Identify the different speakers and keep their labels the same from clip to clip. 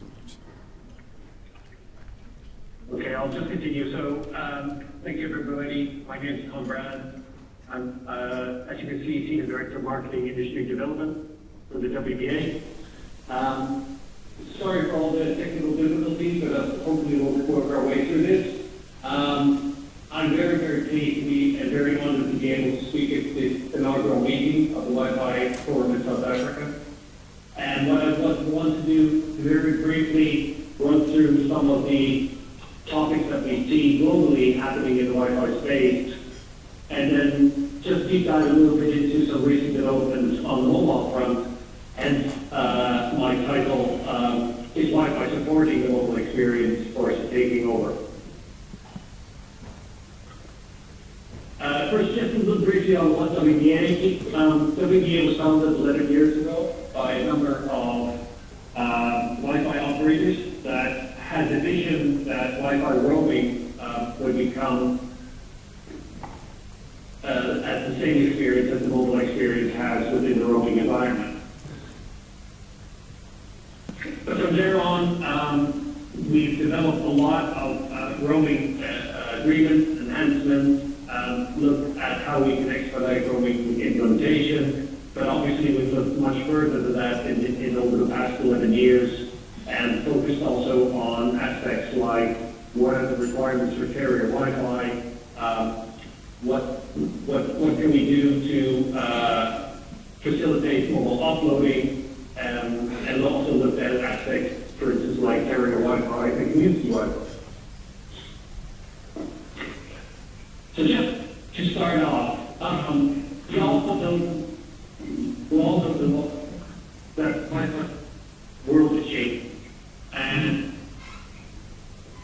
Speaker 1: so much.
Speaker 2: Okay, I'll just continue. So, thank you everybody. My name is Tom Brad. I'm, as you can see, Senior Director of Marketing Industry Development for the WBA. Sorry for all the technical difficulties, but hopefully we'll work our way through this. I'm very, very pleased to be and very honored to be able to speak at this inaugural meeting of the Wi-Fi Forum in South Africa. And what I want to do is very briefly run through some of the topics that we see globally happening in the Wi-Fi space, and then just deep dive a little bit into some recent developments on the mobile front. Hence, my title is Wi-Fi Supporting the Mobile Experience or Taking Over. First, just a little briefly on what WBA is. WBA was founded 11 years ago by a number of Wi-Fi operators that had the vision that Wi-Fi roaming would become as the same experience as the mobile experience has within the roaming environment. But from there on, we've developed a lot of roaming agreements, enhancements, looked at how we can expedite roaming implementation, but obviously we've looked much further than that in over the past 11 years, and focused also on aspects like what are the requirements for carrier Wi-Fi, what can we do to facilitate mobile offloading, and also looked at aspects, for instance, like carrier Wi-Fi and community Wi-Fi. So just to start off, we also know that Wi-Fi world is changing, and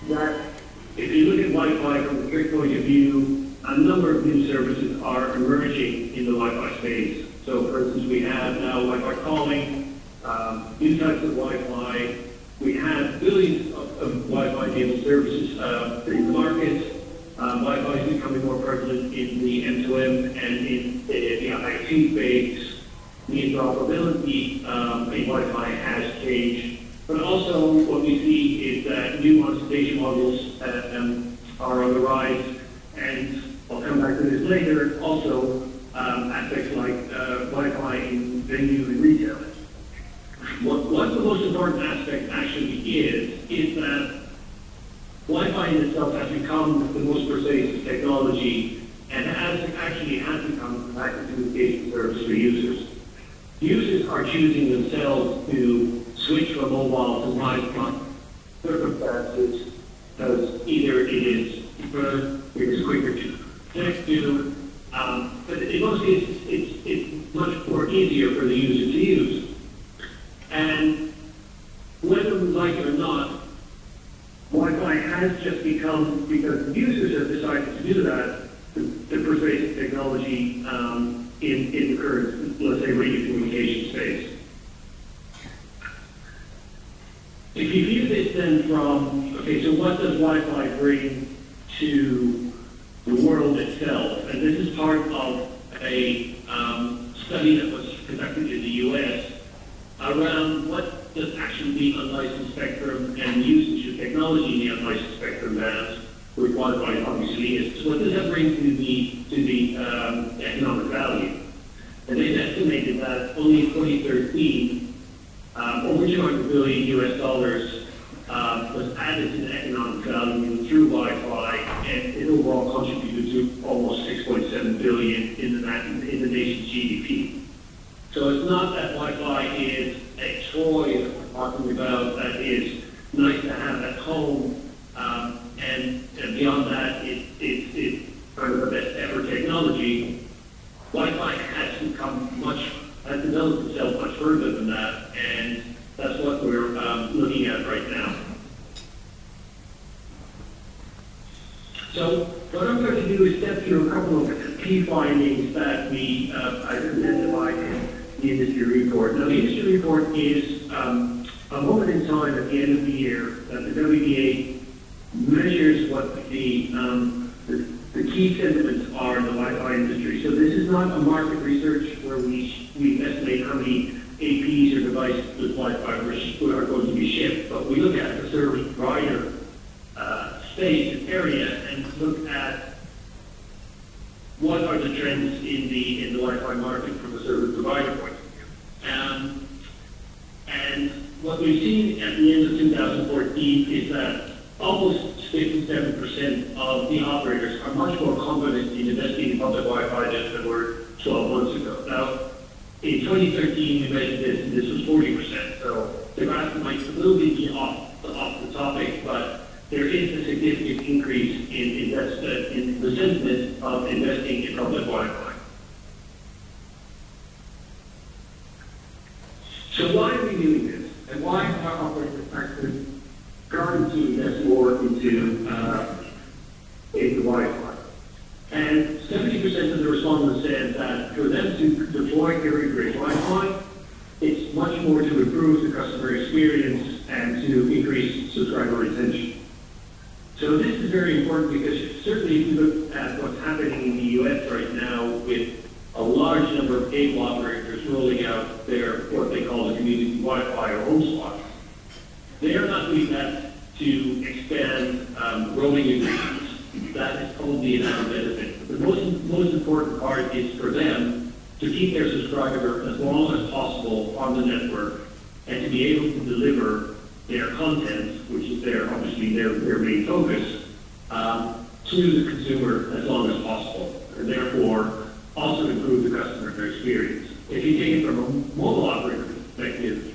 Speaker 2: that if you look at Wi-Fi from a strict point of view, a number of new services are emerging in the Wi-Fi space. So, for instance, we have now Wi-Fi calling, new types of Wi-Fi. We have billions of Wi-Fi enabled services in the market. Wi-Fi is becoming more prevalent in the M2M and in the IoT space. The interoperability in Wi-Fi has changed. But also what we see is that new monetization models are on the rise, and I'll come back to this later. Also, aspects like Wi-Fi in venue and retail. What the most important aspect actually is that Wi-Fi in itself has become the most pervasive technology and has become an active communication service for users. Users are choosing themselves to switch from mobile to Wi-Fi circumstances because either it is cheaper, it is quicker to connect to, but in most cases it's much more easier for the user to use. And whether we like it or not, Wi-Fi has just become, because users have decided to do that, the pervasive technology in the current, let's say, radio communication space. If you view this then from, okay, so what does Wi-Fi bring to the world itself? And this is part of a study that was conducted in the US around what does actually the unlicensed spectrum and usage of technology in the unlicensed spectrum has, which Wi-Fi obviously is. So what does that bring to the economic value? And they've estimated that only in 2013, over $200 billion US was added to the economic value through Wi-Fi, and it overall contributed to almost 6.7 billion in the nation's GDP. So it's not that Wi-Fi is a toy that we're talking about that is nice to have at home, and beyond that, it's kind of the best ever technology. Wi-Fi has developed itself much further than that, and that's what we're looking at right now. So what I'm going to do is step through a couple of key findings that we identified in the industry report. Now, the industry report is a moment in time at the end of the year that the WBA measures what the key sentiments are in the Wi-Fi industry. So this is not a market research where we estimate how many APs or devices with Wi-Fi are going to be shipped, but we look at the service provider space and area and look at what are the trends in the Wi-Fi market from a service provider point of view. And what we've seen at the end of 2014 is that almost 57% of the operators are much more confident in investing in public Wi-Fi than they were 12 months ago. Now, in 2013, we measured this, and this was 40%. So the graph might a little bit be off the topic, but there is a significant increase in the sentiment of investing in public Wi-Fi. So why are we doing this? And why are operators actually going to invest more into Wi-Fi? And 70% of the respondents said that for them to deploy carrier-grade Wi-Fi, it's much more to improve the customer experience and to increase subscriber retention. So this is very important because certainly if you look at what's happening in the US right now with a large number of cable operators rolling out their, what they call the community Wi-Fi or home spots, they are not doing that to expand roaming agreements. That is probably an added benefit. The most important part is for them to keep their subscriber as long as possible on the network and to be able to deliver their content, which is obviously their main focus, to the consumer as long as possible, and therefore also improve the customer experience. If you take it from a mobile operator perspective,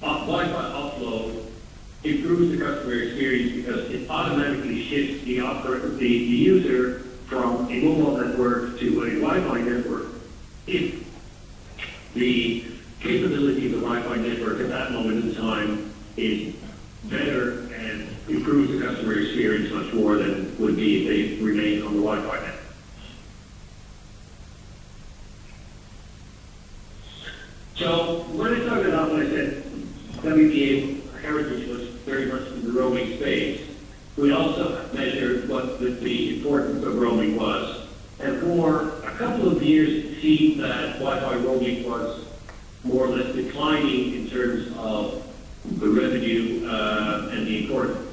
Speaker 2: Wi-Fi offload improves the customer experience because it automatically shifts the user from a mobile network to a Wi-Fi network if the capability of the Wi-Fi network at that moment in time is better and improves the customer experience much more than it would be if they remain on the Wi-Fi network. So when I started out, when I said WBA heritage was very much in the roaming space, we also measured what the importance of roaming was. And for a couple of years, it seemed that Wi-Fi roaming was more or less declining in terms of the revenue and the importance.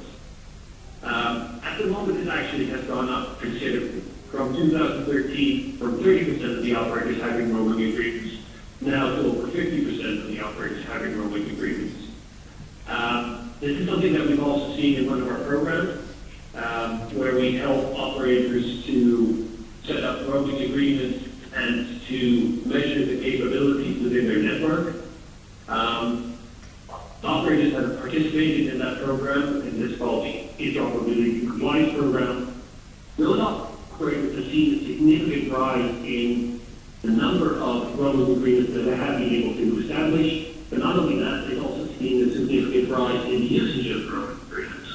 Speaker 2: At the moment, it actually has gone up considerably. From 2013, from 30% of the operators having roaming agreements, now to over 50% of the operators having roaming agreements. This is something that we've also seen in one of our programs, where we help operators to set up roaming agreements and to measure the capabilities within their network. Operators that have participated in that program, and this is called the Interoperability and Compliance Program, those operators have seen a significant rise in the number of roaming agreements that they have been able to establish. But not only that, they've also seen a significant rise in the usage of roaming agreements.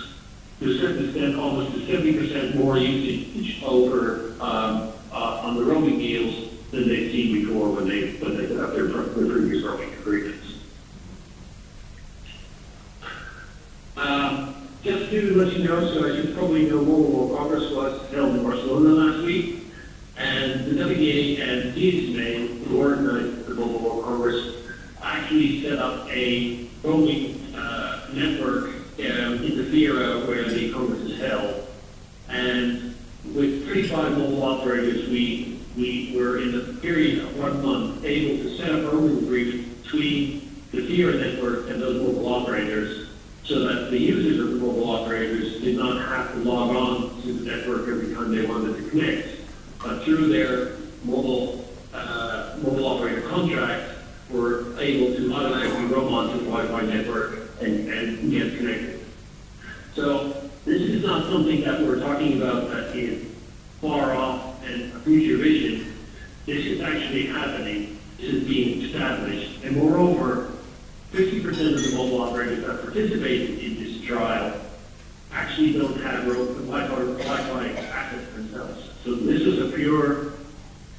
Speaker 2: To a certain extent, almost to 70% more usage over on the roaming deals than they've seen before when they set up their previous roaming agreements. Just to let you know, so as you probably know, Mobile World Congress was held in Barcelona last week, and the WBA and DSMA, who organized the Mobile World Congress, actually set up a roaming network in the Fiera where the Congress is held. And with 35 mobile operators, we were in the period of 1 month able to set up roaming agreements between the Fiera network and those mobile operators so that the users of the mobile operators did not have to log on to the network every time they wanted to connect. But through their mobile operator contract, were able to automatically roam onto the Wi-Fi network and get connected. So this is not something that we're talking about that is far off and a future vision. This is actually happening. This is being established. And moreover, 50% of the mobile operators that participated in this trial actually don't have Wi-Fi access themselves. So this was a pure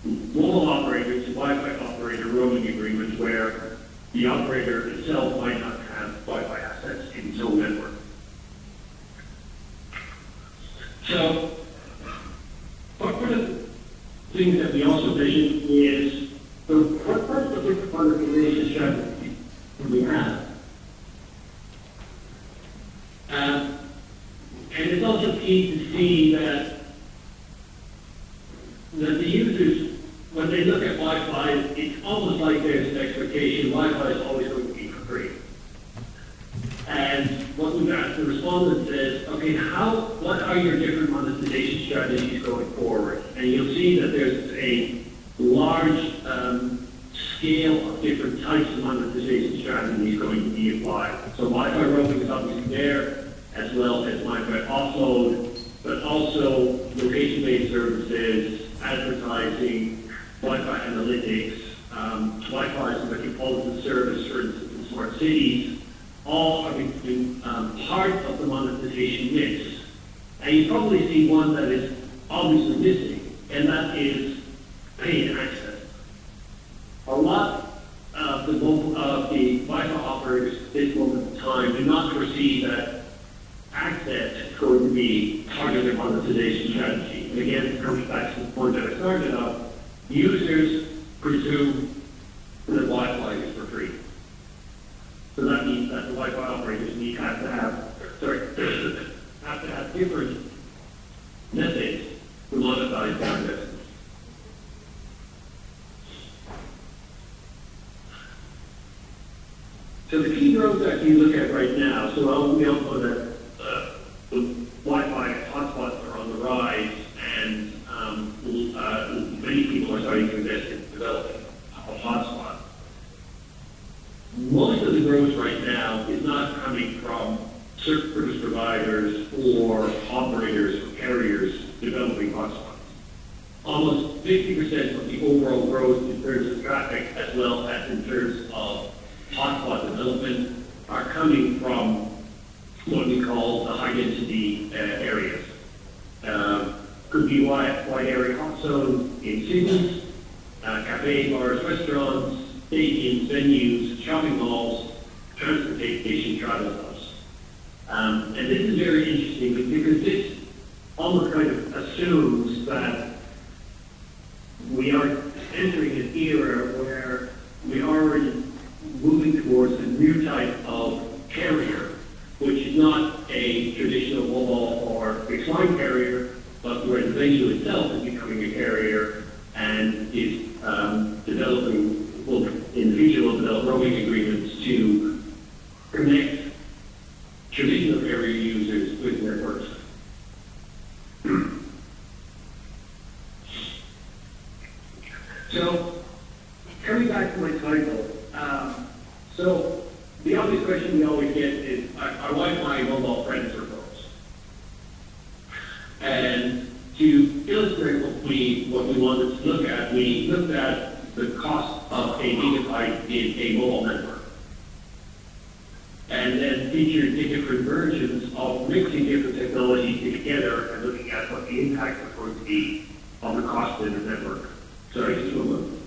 Speaker 2: mobile operator to Wi-Fi operator roaming agreement where the operator itself might not have Wi-Fi access in its own network. So, one of the things that we also mentioned is what are the different part of the relationship strategy we have. And it's also key to see that the users, when they look at Wi-Fi, it's almost like there's an expectation Wi-Fi is always going to be for free. And what we've asked the respondents is, okay, what are your different monetization strategies going forward? And you'll see that there's a large scale of different types of monetization strategies going to be applied. So Wi-Fi roaming is obviously there, as well as Wi-Fi offload, but also location-based services, advertising, Wi-Fi analytics, Wi-Fi as a metropolitan service, for instance, in smart cities, all are becoming part of the monetization mix. And you probably see one that is obviously missing, and that is paid access. A lot of the Wi-Fi operators at this moment in time do not foresee that access is going to be part of their monetization strategy. And again, it comes back to the point that I started off. Users presume that Wi-Fi is for free. So that means that the Wi-Fi operators have to have different methods to monetize their investments. So the key growth that you look at right now, so we all know that the Wi-Fi hotspots are on the rise, and many people are starting to invest in developing a hotspot. Most of the growth right now is not coming from service providers or operators or carriers developing hotspots. Almost 50% of the overall growth in terms of traffic, as well as in terms of hotspot development, are coming from what we call the high-density areas. Could be wide area hot zones in cities, cafes, bars, restaurants, stadiums, venues, shopping malls, transportation, travel hubs. And this is very interesting because this almost kind of assumes that we are entering an era where we are already moving towards a new type of carrier, which is not a traditional mobile or fixed line carrier, but where the venue itself is becoming a carrier and is developing, well, in the future will develop roaming agreements to connect traditional carrier users with networks. So, coming back to my title, so the obvious question we always get is, are Wi-Fi and mobile friends or foes? And to illustrate what we wanted to look at, we looked at the cost of a gigabyte in a mobile network, and then featured the different versions of mixing different technologies together and looking at what the impact is going to be on the cost of the network. Sorry, just a moment.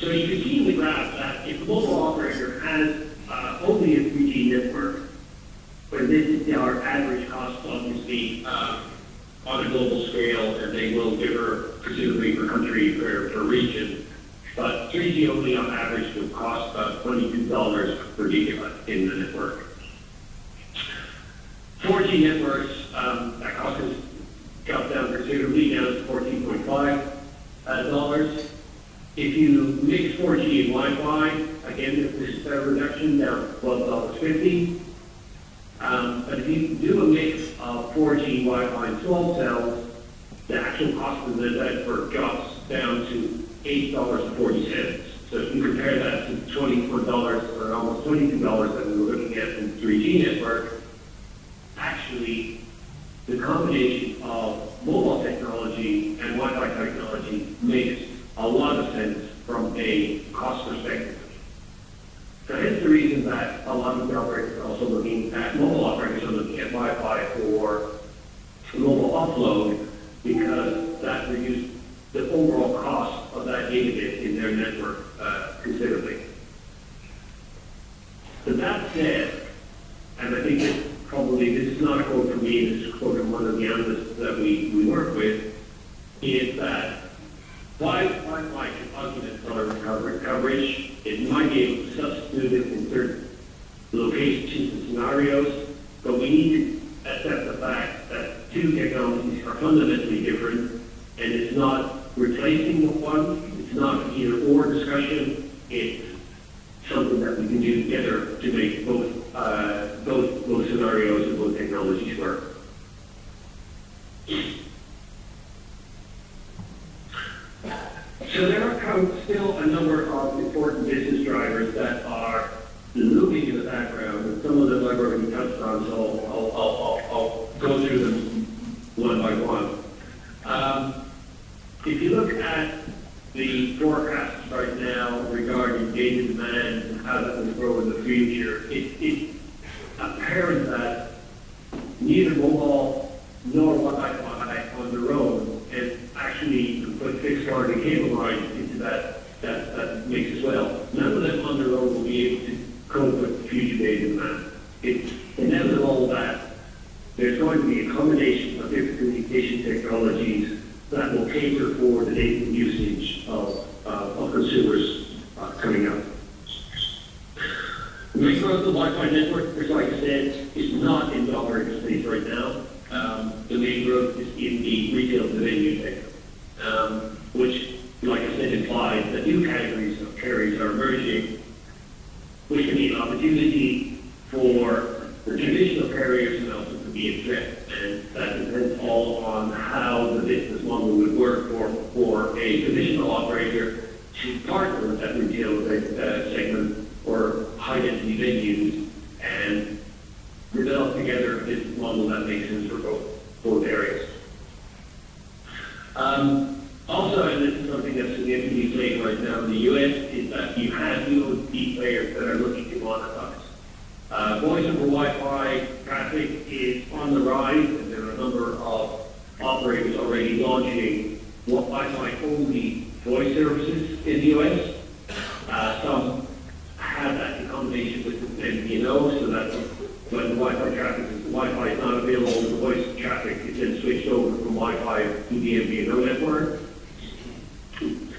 Speaker 2: So you can see in the graph that if a mobile operator has only a 3G network, but this is our average cost, obviously, on a global scale, and they will differ presumably per country, per region, but 3G only on average will cost about $22 per gigabyte in the network. 4G networks, that cost has dropped down considerably, down to $14.5. If you mix 4G and Wi-Fi, again, this is a reduction down to $12.50. But if you do a mix of 4G, Wi-Fi, and 12 cells, the actual cost of the network drops down to $8.40. So if you compare that to $24 or almost $22 that we were looking at in the 3G network, actually the combination of mobile technology and Wi-Fi technology makes a lot of sense from a cost perspective. So hence the reason that a lot of the operators are also looking at, mobile operators are looking at Wi-Fi for mobile offload, because that reduces the overall cost of that gigabit in their network considerably. But that said, and I think that probably this is not a quote from me, this is a quote from one of the analysts that we work with, is that While Wi-Fi can augment cellular coverage, it might be able to substitute it in certain locations and scenarios, but we need to accept the fact that two technologies are fundamentally different, and it's not replacing one, it's not an either-or discussion, it's something that we can do together to make both scenarios and both technologies work. So there are still a number of important business drivers that are looming in the background, and some of them I've already touched on, so I'll go through them one by one. If you look at the forecasts right now regarding data demand and how that will grow in the future, it's apparent that neither mobile nor Wi-Fi on their own, and actually put fixed wire and cable lines into that mix as well. None of them on their own will be able to cope with future data demand. It's inevitable that there's going to be a combination of different communication technologies that will cater for the data usage of consumers coming up. The main growth of the Wi-Fi network, as like I said, is not in the operator space right now. The main growth is in the retail to venue sector, which, like I said, implies that new categories of carriers are emerging, which can be an opportunity for the traditional carriers and also to be a threat. And that depends all on how the business model would work for a traditional operator to partner with that retail segment or high-density venues and develop together a business model that makes sense for both areas. Also, and this is something that's significantly playing right now in the U.S., is that you have new OTT players that are looking to monetize. Voice over Wi-Fi traffic is on the rise, and there are a number of operators already launching Wi-Fi only voice services in the U.S. Some have that in combination with MVNO, so that when the Wi-Fi is not available, the voice traffic is then switched over from Wi-Fi to the MVNO network.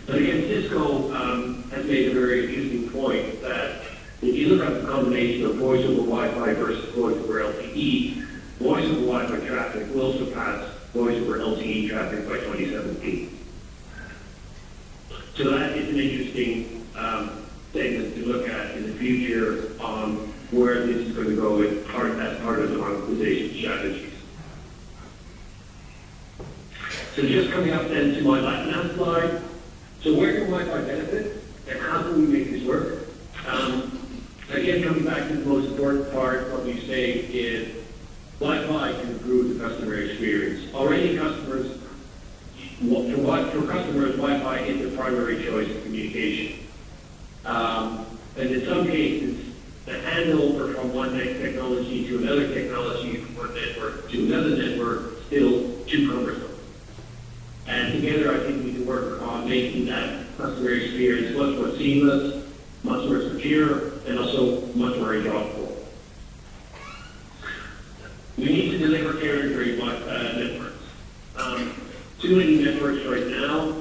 Speaker 2: But again, Cisco has made a very interesting point that if you look at the combination of voice over Wi-Fi versus voice over LTE, voice over Wi-Fi traffic will surpass voice over LTE traffic by 2017. So that is an interesting segment to look at in the future on where this is going to go as part of the monetization strategies. So just coming up then to my last slide. So where can Wi-Fi benefit, and how can we make this work? Again, coming back to the most important part, what we say is Wi-Fi can improve the customer experience. Already for customers, Wi-Fi is the primary choice of communication. And in some cases, the handover from one technology to another technology, from one network to another network, still too cumbersome. And together, I think we can work on making that customer experience much more seamless, much more secure, and also much more enjoyable. We need to deliver carrier-grade networks. Too many networks right now,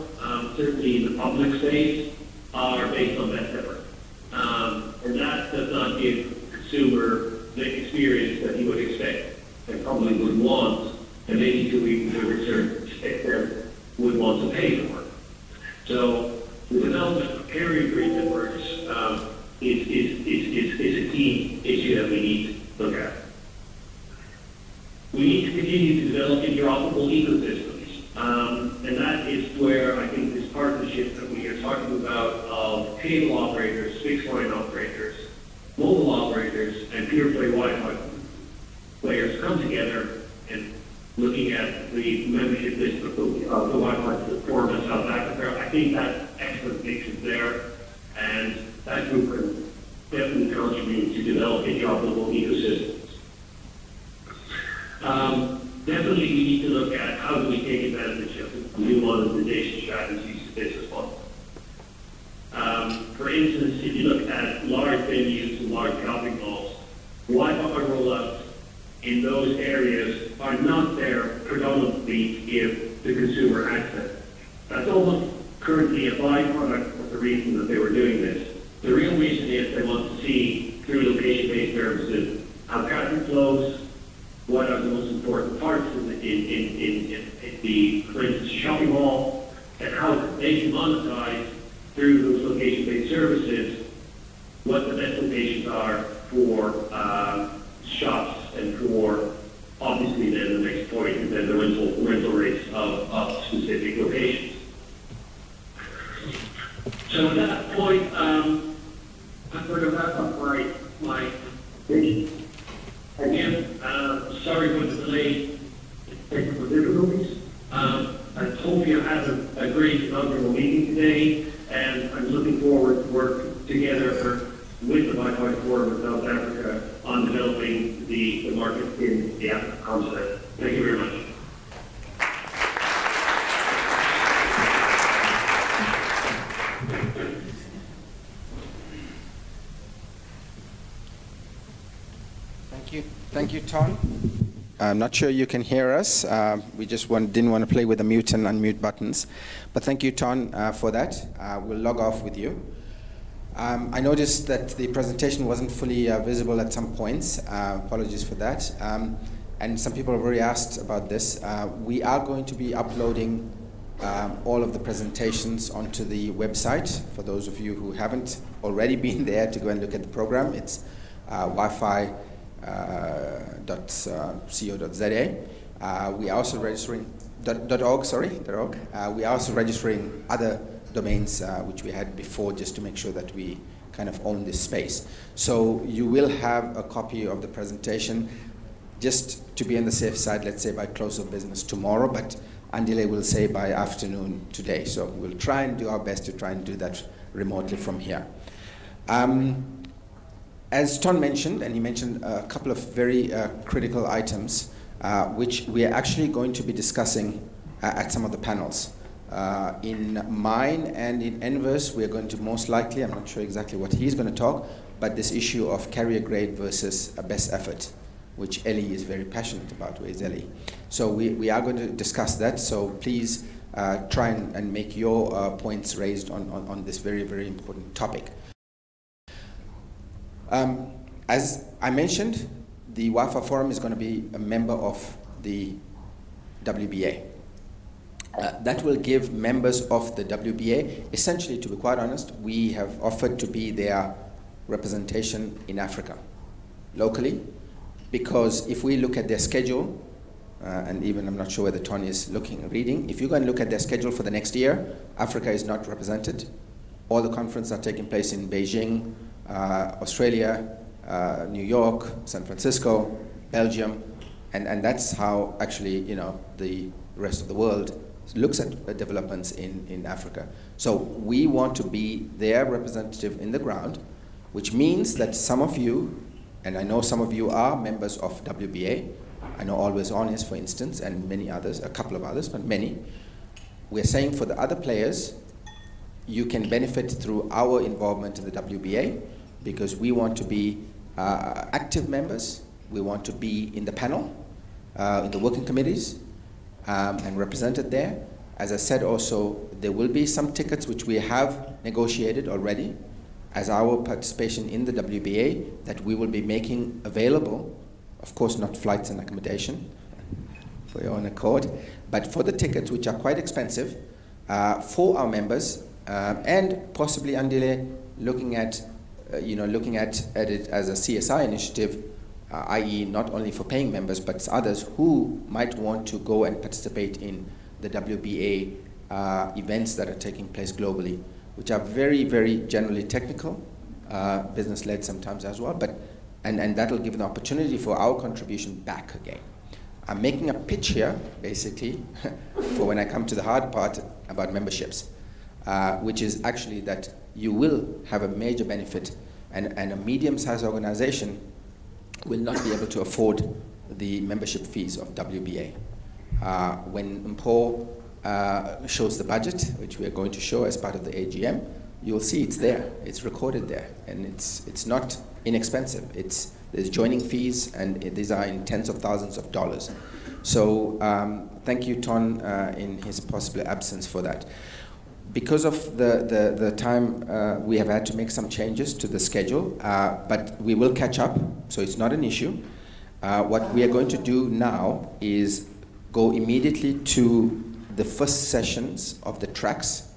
Speaker 2: certainly in the public space, are based on best effort. And that does not give the consumer the experience that he would expect and probably would want, and maybe to a certain extent would want to pay for it. So the development of carrier-grade networks is a key issue that we need to look at. We need to continue to develop interoperable ecosystems, and that is where I think this partnership that we are talking about of cable operators, fixed line operators, mobile operators, and pure-play Wi-Fi players come together and looking at the membership list of the Wi-Fi platform in South Africa. I think that excellent mix is there, and that group can definitely contribute to develop interoperable ecosystems. Definitely we need to look at how do we take advantage of new monetization strategies to business model. For instance, if you look at large venues and large shopping malls, Wi-Fi rollouts in those areas are not there predominantly to give the consumer access. That's almost currently a byproduct of the reason that they were doing this. The real reason is they want to see, through location-based services, how traffic flows, what are the most important parts in the, for instance, shopping mall, and how they can monetize through those location-based services what the best locations are for shops and for, obviously, then the next point is then the rental rates of specific locations. So at that point, I'm going to wrap up my presentation. Again, sorry for the delay, technical difficulties. I hope you had a great inaugural meeting today, and I'm looking forward to work together with the Wi-Fi Forum of South Africa on developing the market in the African continent. Thank you very much.
Speaker 1: Thank you, Tom. I'm not sure you can hear us. We just didn't want to play with the mute and unmute buttons. But thank you, Tom, for that. We'll log off with you. I noticed that the presentation wasn't fully visible at some points. Apologies for that. And some people have already asked about this. We are going to be uploading all of the presentations onto the website. For those of you who haven't already been there to go and look at the program, it's Wi-Fi. .co.za. We are also registering .org. We are also registering other domains which we had before, just to make sure that we kind of own this space. So you will have a copy of the presentation, just to be on the safe side, let's say by close of business tomorrow, but Andile will say by afternoon today. So we'll try and do our best to try and do that remotely from here. As Ton mentioned, and he mentioned a couple of very critical items, which we are actually going to be discussing at some of the panels. In mine and in Enver's, we are going to most likely, I'm not sure exactly what he's going to talk, but this issue of carrier grade versus a best effort, which Ellie is very passionate about. Where's Ellie? So we are going to discuss that, so please try and make your points raised on this very, very important topic. As I mentioned, the Wi-Fi Forum is going to be a member of the WBA. That will give members of the WBA, essentially, to be quite honest, we have offered to be their representation in Africa, locally, because if we look at their schedule, and even I'm not sure whether Tony is reading, if you go and look at their schedule for the next year, Africa is not represented. All the conferences are taking place in Beijing, Australia, New York, San Francisco, Belgium, and that's how actually, you know, the rest of the world looks at developments in Africa. So we want to be their representative in the ground, which means that some of you, and I know some of you are members of WBA, I know Always On is, for instance, and many others, a couple of others, but many. We're saying for the other players, you can benefit through our involvement in the WBA, because we want to be active members. We want to be in the panel, in the working committees, and represented there. As I said also, there will be some tickets which we have negotiated already as our participation in the WBA that we will be making available, of course not flights and accommodation for your own accord, but for the tickets, which are quite expensive, for our members, and possibly, Andile, looking at it as a CSI initiative, i.e. not only for paying members, but others who might want to go and participate in the WBA events that are taking place globally, which are very, very generally technical, business-led sometimes as well, but and that will give an opportunity for our contribution back again. I'm making a pitch here, basically, for when I come to the hard part about memberships, which is actually that you will have a major benefit, and a medium-sized organization will not be able to afford the membership fees of WBA. When Mpo shows the budget, which we are going to show as part of the AGM, you'll see it's there, it's recorded there, and it's not inexpensive. There's joining fees, and these are in tens of thousands of dollars. So thank you, Ton, in his possible absence for that. because of the time, we have had to make some changes to the schedule, but we will catch up, so it's not an issue. What we are going to do now is go immediately to the first sessions of the tracks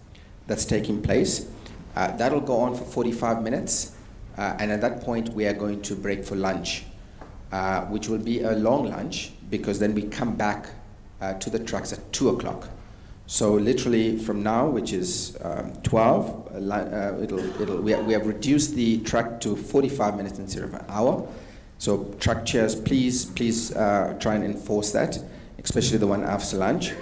Speaker 1: that's taking place. That'll go on for 45 minutes, and at that point we are going to break for lunch, which will be a long lunch, because then we come back to the tracks at 2 o'clock. So literally from now, which is 12, we have reduced the track to 45 minutes instead of an hour. So track chairs, please try and enforce that, especially the one after lunch.